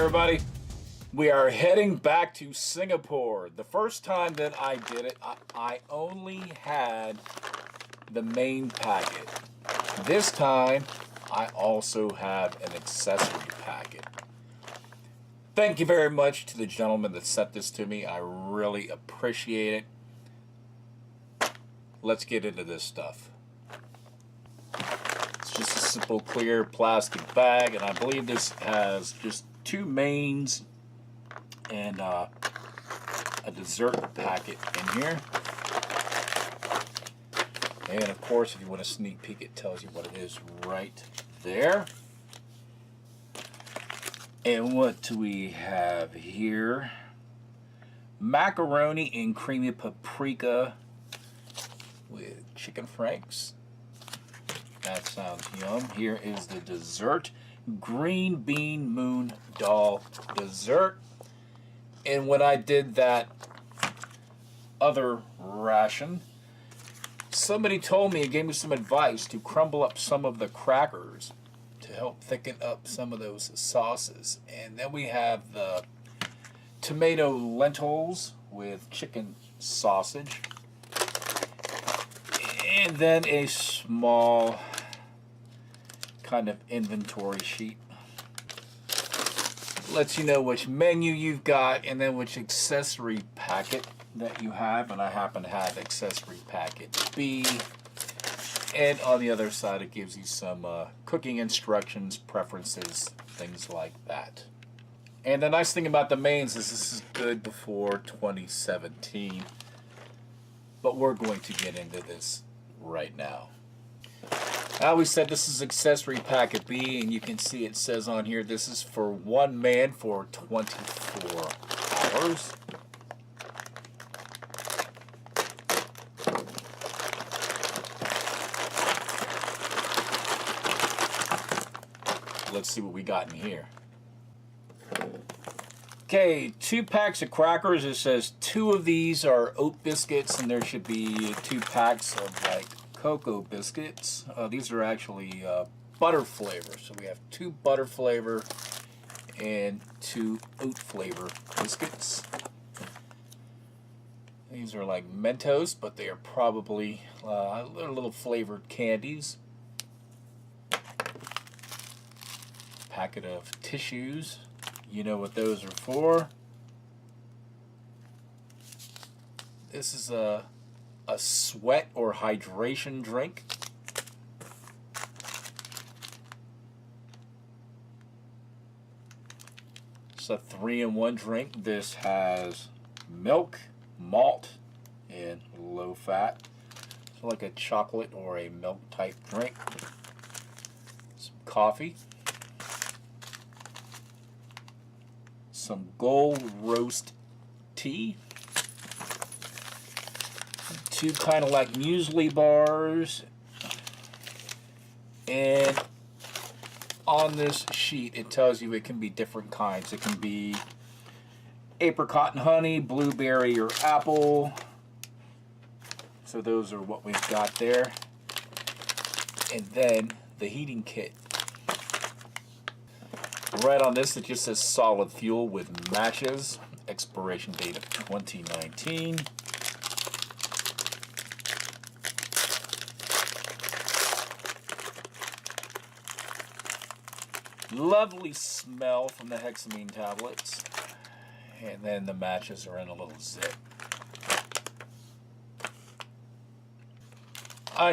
everybody. We are heading back to Singapore. The first time that I did it, I only had the main packet. This time, I also have an accessory packet. Thank you very much to the gentleman that sent this to me. I really appreciate it. Let's get into this stuff. It's just a simple clear plastic bag, and I believe this has just 2 mains and a dessert packet in here. And of course, if you want a sneak peek, it tells you what it is right there. And what do we have here? Macaroni and creamy paprika with chicken franks. That sounds yum. Here is the dessert. Green bean moon dal dessert. And when I did that other ration, somebody told me, it gave me some advice to crumble up some of the crackers to help thicken up some of those sauces. And then we have the tomato lentils with chicken sausage. And then a small kind of inventory sheet. Lets you know which menu you've got and then which accessory packet that you have. And I happen to have accessory packet B. And on the other side, it gives you some cooking instructions, preferences, things like that. And the nice thing about the mains is this is good before 2017. But we're going to get into this right now. I always said this is accessory packet B, and you can see it says on here this is for 1 man for 24 hours. Let's see what we got in here. Okay, 2 packs of crackers. It says 2 of these are oat biscuits, and there should be 2 packs of like cocoa biscuits. These are actually butter flavor. So we have 2 butter flavor and 2 oat flavor biscuits. These are like Mentos, but they are probably little flavored candies. Packet of tissues. You know what those are for. This is a sweat or hydration drink. It's a 3-in-1 drink. This has milk, malt, and low fat. So like a chocolate or a milk type drink. Some coffee. Some gold roast tea. 2 kind of like muesli bars. And on this sheet it tells you it can be different kinds. It can be apricot and honey, blueberry or apple. So those are what we've got there. And then the heating kit. Right on this it just says solid fuel with matches. Expiration date of 2019. Lovely smell from the hexamine tablets. And then the matches are in a little zip.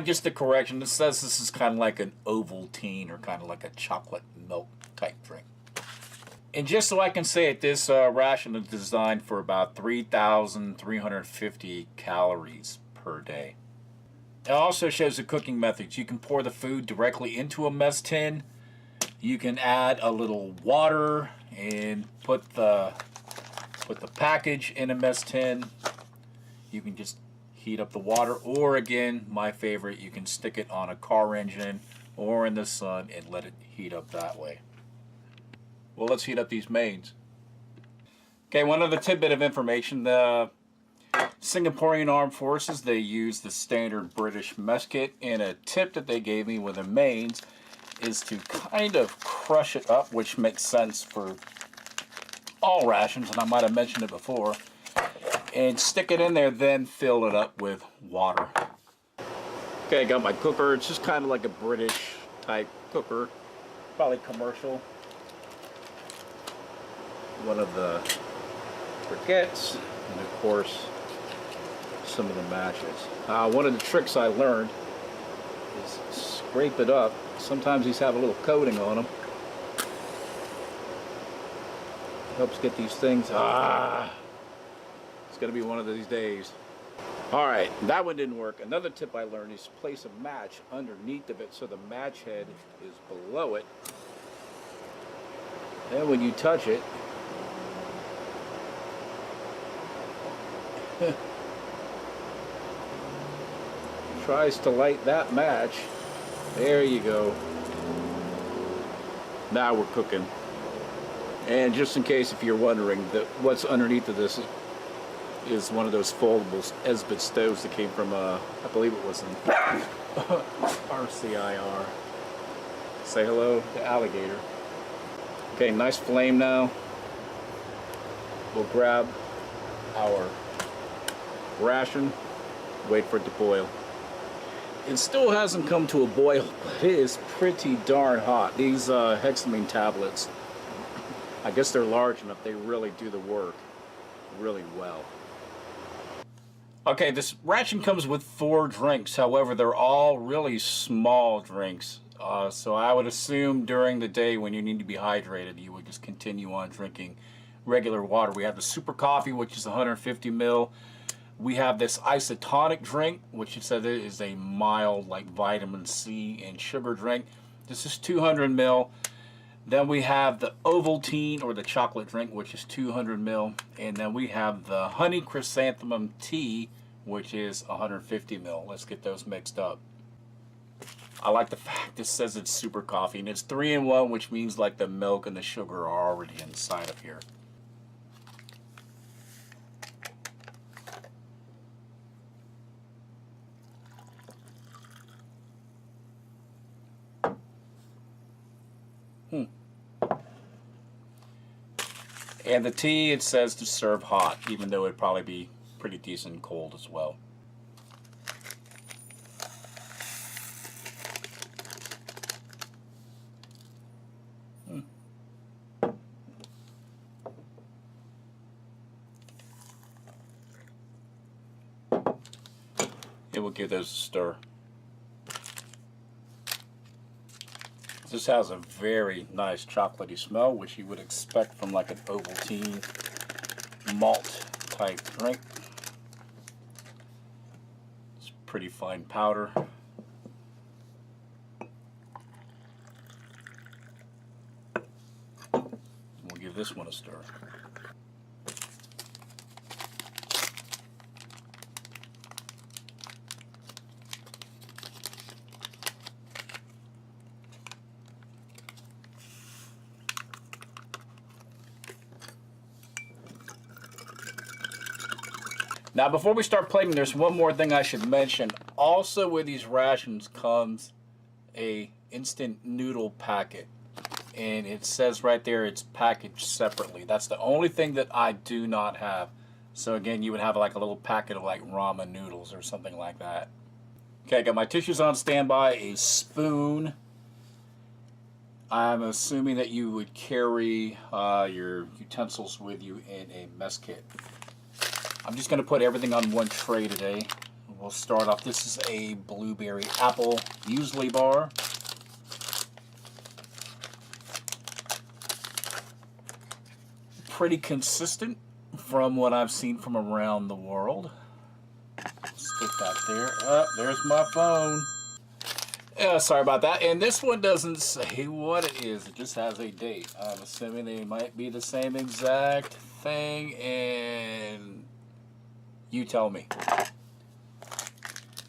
Just a correction, it says this is kind of like an Ovaltine or kind of like a chocolate milk type drink. And just so I can say it, this ration is designed for about 3,350 calories per day. It also shows the cooking methods. You can pour the food directly into a mess tin. You can add a little water and put the package in a mess tin. You can just heat up the water, or again, my favorite, you can stick it on a car engine or in the sun and let it heat up that way. Well, let's heat up these mains. Okay, one other tidbit of information. The Singaporean Armed Forces, they use the standard British mess kit, and a tip that they gave me with the mains is to kind of crush it up, which makes sense for all rations, and I might have mentioned it before, and stick it in there, then fill it up with water. Okay, I got my cooker. It's just kind of like a British type cooker, probably commercial. One of the briquettes, and of course some of the matches. One of the tricks I learned is scrape it up. Sometimes these have a little coating on them. Helps get these things. It's gonna be one of these days. All right, that one didn't work. Another tip I learned is place a match underneath of it so the match head is below it. Then when you touch it, tries to light that match. There you go. Now we're cooking. And just in case if you're wondering, that what's underneath of this is one of those foldable Esbit stoves that came from, I believe it was in RCIR. Say hello to alligator. Okay, nice flame now. We'll grab our ration, wait for it to boil. It still hasn't come to a boil, but it is pretty darn hot. These hexamine tablets, I guess they're large enough, they really do the work really well. Okay, this ration comes with 4 drinks. However, they're all really small drinks. So I would assume during the day when you need to be hydrated, you would just continue on drinking regular water. We have the super coffee, which is 150 ml. We have this isotonic drink, which it said is a mild, like vitamin C and sugar drink. This is 200 ml. Then we have the Ovaltine, or the chocolate drink, which is 200 ml. And then we have the honey chrysanthemum tea, which is 150 ml. Let's get those mixed up. I like the fact this says it's super coffee, and it's 3-in-1, which means like the milk and the sugar are already inside of here. And the tea, it says to serve hot, even though it'd probably be pretty decent cold as well. It will give those a stir. This has a very nice chocolatey smell, which you would expect from like an Ovaltine malt type drink. It's pretty fine powder. We'll give this one a stir. Now, before we start plating, there's one more thing I should mention. Also with these rations comes a instant noodle packet. And it says right there it's packaged separately. That's the only thing that I do not have. So again, you would have like a little packet of like ramen noodles or something like that. Okay, I got my tissues on standby, a spoon. I'm assuming that you would carry your utensils with you in a mess kit. I'm just going to put everything on one tray today. We'll start off. This is a blueberry apple muesli bar. Pretty consistent from what I've seen from around the world. Stick that there. Oh, there's my phone. Yeah, sorry about that. And this one doesn't say what it is. It just has a date. I'm assuming they might be the same exact thing, and you tell me.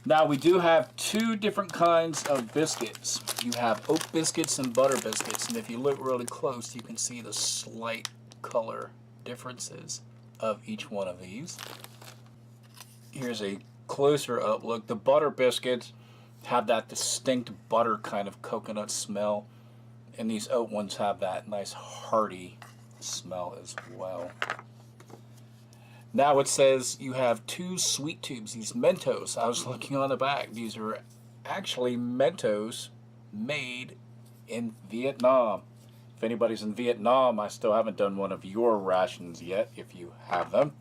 Now, we do have 2 different kinds of biscuits. You have oat biscuits and butter biscuits, and if you look really close, you can see the slight color differences of each one of these. Here's a closer up look. The butter biscuits have that distinct butter kind of coconut smell, and these oat ones have that nice hearty smell as well. Now it says you have 2 sweet tubes, these Mentos. I was looking on the back. These are actually Mentos made in Vietnam. If anybody's in Vietnam, I still haven't done one of your rations yet, if you have them.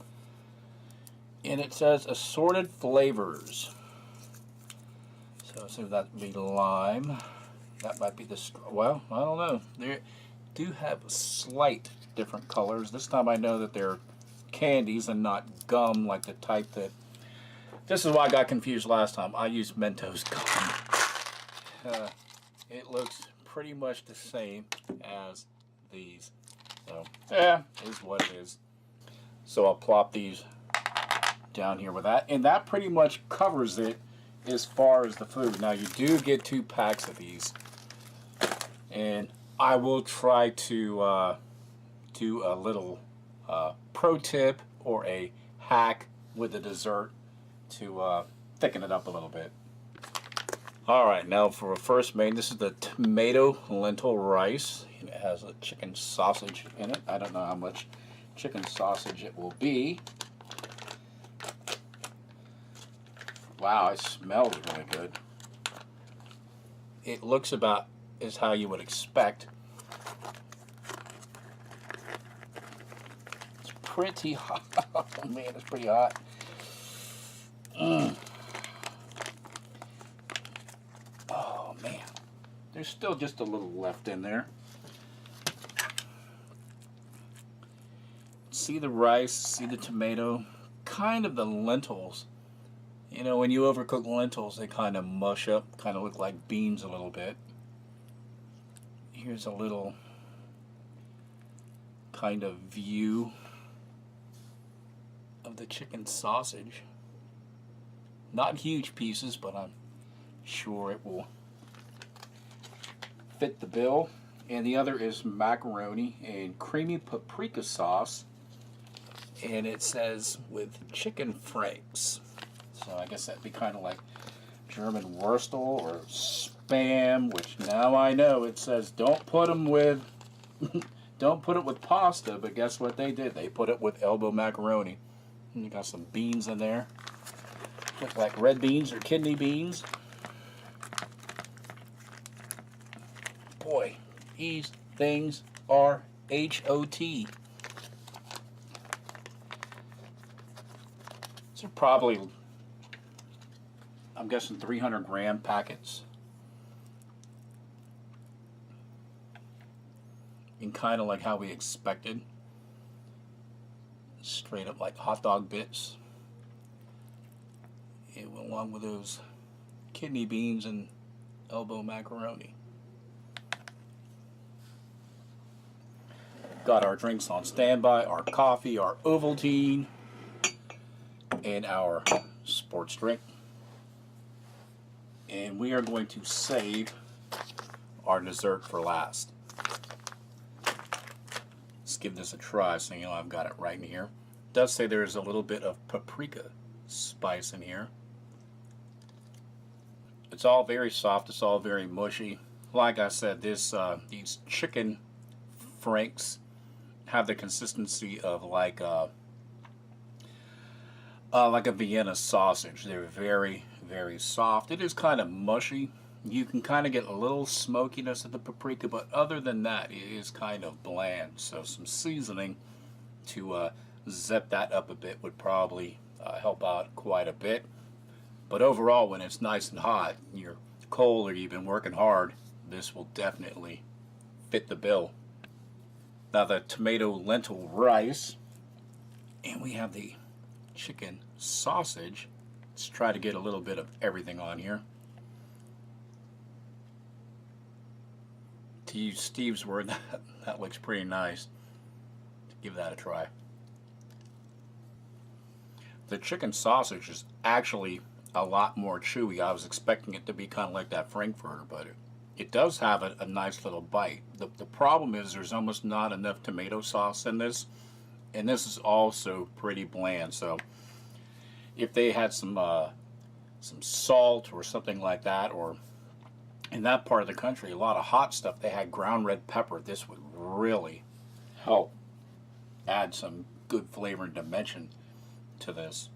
And it says assorted flavors. So that would be lime. That might be the, well, I don't know. They do have slight different colors. This time I know that they're candies and not gum like the type that, this is why I got confused last time. I used Mentos gum. It looks pretty much the same as these. So, yeah, is what it is. So I'll plop these down here with that. And that pretty much covers it as far as the food. Now you do get 2 packs of these. And I will try to do a little pro tip or a hack with the dessert to thicken it up a little bit. Alright, now for a first main, this is the tomato lentil rice. It has a chicken sausage in it. I don't know how much chicken sausage it will be. Wow, it smells really good. It looks about as how you would expect. It's pretty hot. Oh man, it's pretty hot. Oh man, there's still just a little left in there. See the rice, see the tomato, kind of the lentils. You know, when you overcook lentils, they kind of mush up, kind of look like beans a little bit. Here's a little kind of view of the chicken sausage. Not huge pieces, but I'm sure it will fit the bill. And the other is macaroni and creamy paprika sauce. And it says with chicken franks. So I guess that'd be kind of like German Wurstel or Spam, which now I know it says don't put them with, don't put it with pasta, but guess what they did? They put it with elbow macaroni. And you got some beans in there. Look like red beans or kidney beans. Boy, these things are H-O-T. These are probably, I'm guessing 300-gram packets. And kind of like how we expected. Straight up like hot dog bits. It went along with those kidney beans and elbow macaroni. Got our drinks on standby, our coffee, our Ovaltine, and our sports drink. And we are going to save our dessert for last. Let's give this a try so you know I've got it right in here. It does say there's a little bit of paprika spice in here. It's all very soft, it's all very mushy. Like I said, these chicken franks have the consistency of like a Vienna sausage. They're very, very soft. It is kind of mushy. You can kind of get a little smokiness of the paprika, but other than that, it is kind of bland. So some seasoning to zip that up a bit would probably help out quite a bit. But overall, when it's nice and hot, you're cold or you've been working hard, this will definitely fit the bill. Now the tomato lentil rice, and we have the chicken sausage. Let's try to get a little bit of everything on here. To use Steve's word, that looks pretty nice. Give that a try. The chicken sausage is actually a lot more chewy. I was expecting it to be kind of like that Frankfurter, but it does have a nice little bite. The problem is there's almost not enough tomato sauce in this, and this is also pretty bland. So if they had some salt or something like that, or in that part of the country, a lot of hot stuff, they had ground red pepper, this would really help add some good flavor and dimension to this.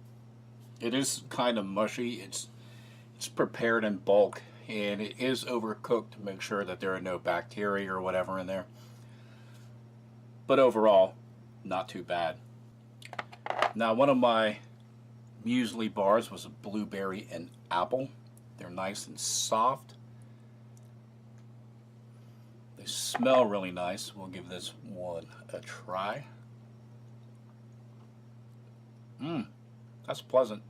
It is kind of mushy. It's prepared in bulk, and it is overcooked to make sure that there are no bacteria or whatever in there. But overall, not too bad. Now, one of my muesli bars was a blueberry and apple. They're nice and soft. They smell really nice. We'll give this one a try. That's pleasant.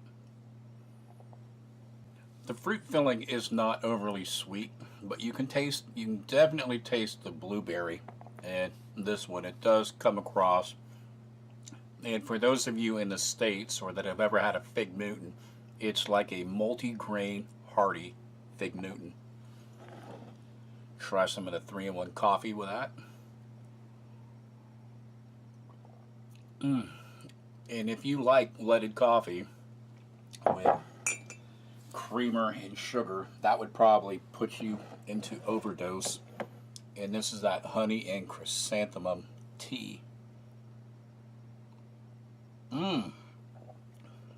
The fruit filling is not overly sweet, but you can definitely taste the blueberry. And this one, it does come across. And for those of you in the States or that have ever had a Fig Newton, it's like a multi-grain hearty Fig Newton. Try some of the 3-in-1 coffee with that. And if you like leaded coffee with creamer and sugar, that would probably put you into overdose. And this is that honey and chrysanthemum tea.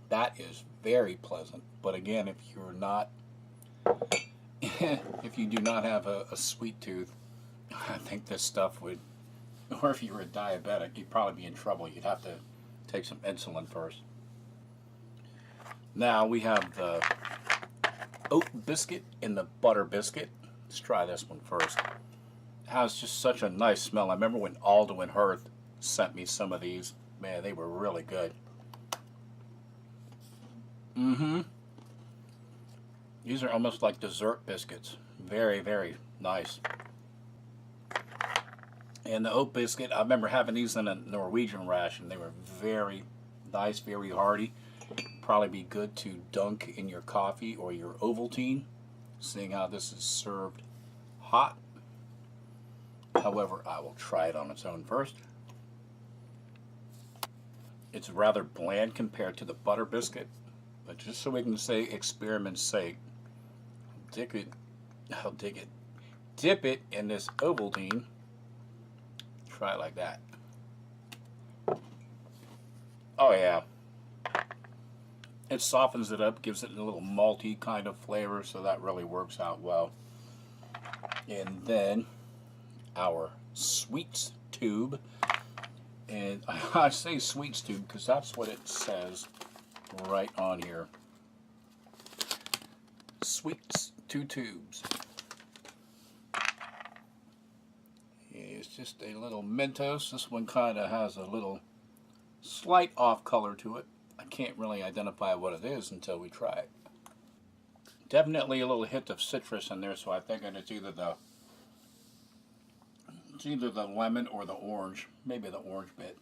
That is very pleasant. But again, if you're not, if you do not have a sweet tooth, I think this stuff would, or if you were a diabetic, you'd probably be in trouble. You'd have to take some insulin first. Now we have the oat biscuit and the butter biscuit. Let's try this one first. It has just such a nice smell. I remember when Aldo and Hearth sent me some of these. Man, they were really good. These are almost like dessert biscuits. Very, very nice. And the oat biscuit, I remember having these in a Norwegian ration. They were very nice, very hearty. Probably be good to dunk in your coffee or your Ovaltine, seeing how this is served hot. However, I will try it on its own first. It's rather bland compared to the butter biscuit, but just so we can say experiment's sake, dip it in this Ovaltine. Try it like that. Oh yeah. It softens it up, gives it a little malty kind of flavor, so that really works out well. And then our sweets tube. And I say sweets tube because that's what it says right on here. Sweets, 2 tubes. It's just a little Mentos. This one kind of has a little slight off color to it. I can't really identify what it is until we try it. Definitely a little hint of citrus in there, so I think it's either the lemon or the orange. Maybe the orange bit.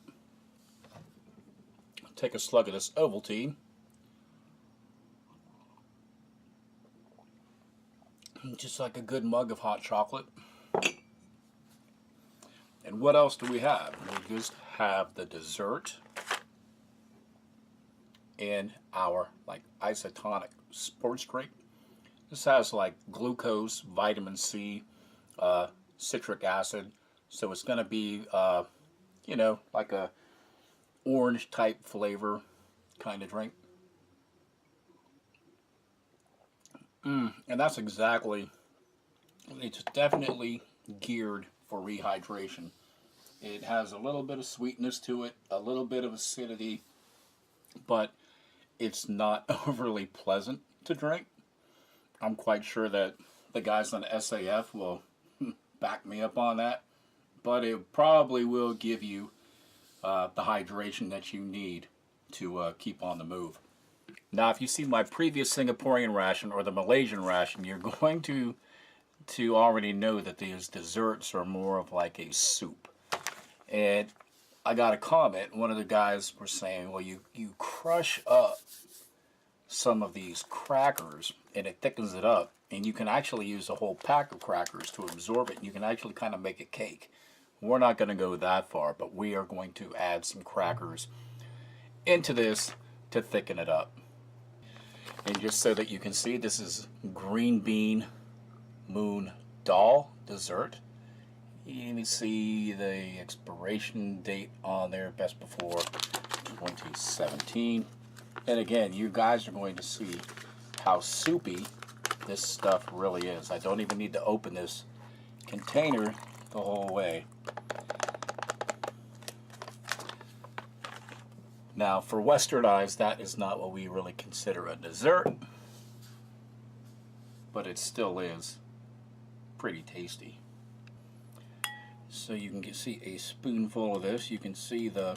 Take a slug of this Ovaltine. Just like a good mug of hot chocolate. And what else do we have? We just have the dessert and our like isotonic sports drink. This has like glucose, vitamin C, citric acid, so it's going to be you know, like a orange type flavor kind of drink. And that's exactly, it's definitely geared for rehydration. It has a little bit of sweetness to it, a little bit of acidity, but it's not overly pleasant to drink. I'm quite sure that the guys on SAF will back me up on that, but it probably will give you the hydration that you need to keep on the move. Now, if you see my previous Singaporean ration or the Malaysian ration, you're going to already know that these desserts are more of like a soup. And I got a comment. One of the guys were saying, well, you crush up some of these crackers and it thickens it up, and you can actually use a whole pack of crackers to absorb it. You can actually kind of make a cake. We're not going to go that far, but we are going to add some crackers into this to thicken it up. And just so that you can see, this is green bean moon dal dessert. You even see the expiration date on there, best before 2017. And again, you guys are going to see how soupy this stuff really is. I don't even need to open this container the whole way. Now, for Westernized, that is not what we really consider a dessert, but it still is pretty tasty. So you can see a spoonful of this. You can see the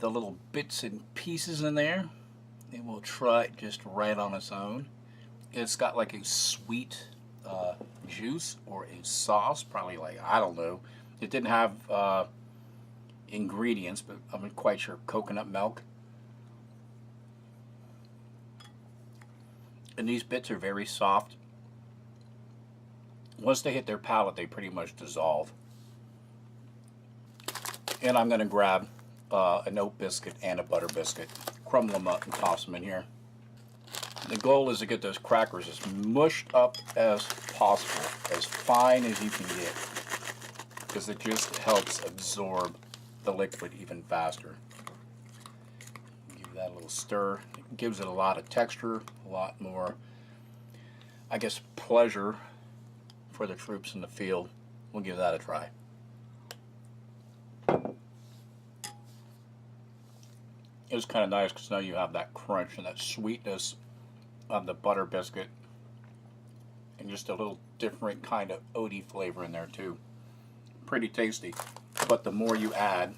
little bits and pieces in there. And we'll try it just right on its own. It's got like a sweet juice or a sauce, probably like, I don't know. It didn't have ingredients, but I'm quite sure coconut milk. And these bits are very soft. Once they hit their palate, they pretty much dissolve. And I'm going to grab an oat biscuit and a butter biscuit, crumble them up and toss them in here. The goal is to get those crackers as mushed up as possible, as fine as you can get, because it just helps absorb the liquid even faster. Give that a little stir. It gives it a lot of texture, a lot more, I guess, pleasure for the troops in the field. We'll give that a try. It was kind of nice because now you have that crunch and that sweetness of the butter biscuit and just a little different kind of oaty flavor in there too. Pretty tasty, but the more you add,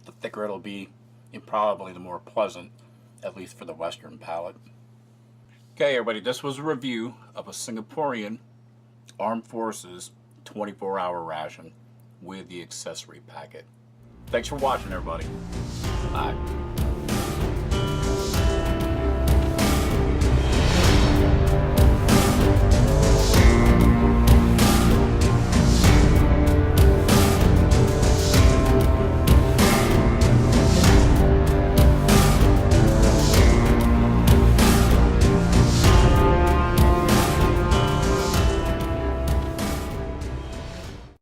the thicker it'll be and probably the more pleasant, at least for the Western palate. Okay everybody, this was a review of a Singaporean Armed Forces 24-hour ration with the accessory packet. Thanks for watching everybody. Bye.